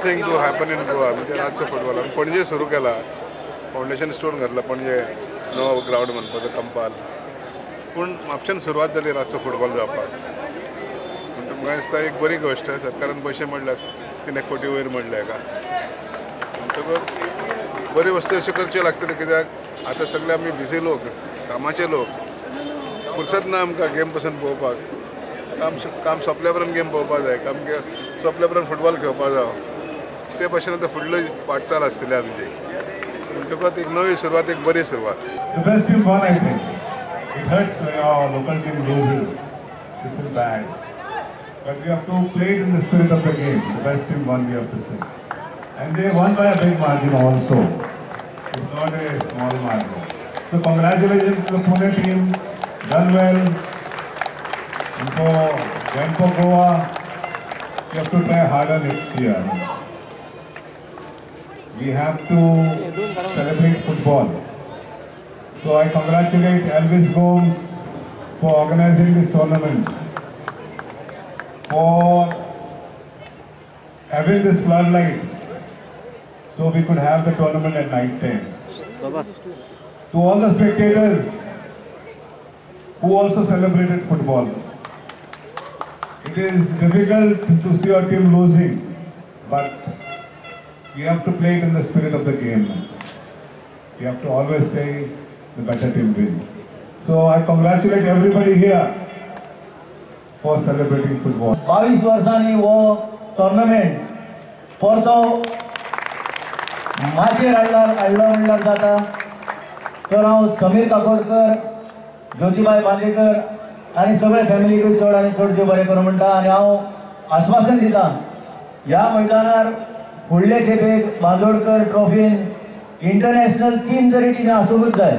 Thing to happen in Goa म्हणजे रातचो football Panaji सुरू केला फाउंडेशन स्टोन घातला पणजे नवो ग्राउंड म्हणपाचो कंपाल पूण म्हापशान सुरवात जाली रातचो फुटबॉल जावपाक म्हाका दिसता एक बरी गोश्ट सरकारान पयशे मोडले 3 कोटी वयर मोडले हेका म्हणटकूच बरी वस्तू अश्यो करच्यो लागतल्यो कित्याक आतां सगळे आमी बिजी लोक कामाचे लोक फुरसत ना आमकां गेम पसून पळोवपाक काम सोंपल्या उपरांत गेम पळोवपाक जाय काम सोंपल्या उपरांत फुटबॉल खेळपाक जावो ते भशेन आतां फुडली वाटचाल आसतली आमची म्हणटकूच एक नवी सुरवात एक बरी सुरवात The best team won, I think. It hurts when our local team loses. We feel bad. But we have to play it in the spirit of the game. The best team won, we have to say. And they won by a big margin also. It's not a small margin. So congratulations to the Pune team. Done well. And for Goa, we have to try harder next year. We have to celebrate football. So I congratulate Elvis Gomes for organizing this tournament, for having these floodlights so we could have the tournament at night time. To all the spectators who also celebrated football. It is difficult to see our team losing, but we have to play it in the spirit of the game. We have to always say the better team wins. So I congratulate everybody here for celebrating football. 22 वर्सांनी वो tournament परतो माचेर हाडलो म्हणल्यार जाता तर हांव समीर काकोडकर ज्योतिबाई बांदेकर आनी सगळे फॅमिलीक चड आनी चड देव बरें करूं म्हणटा आनी हांव आश्वासन दिता ह्या मैदानार फुडले खेपेक बांदोडकर ट्रॉफीन इंटरनॅशनल 3 तरी टिमी आसूंकूच जाय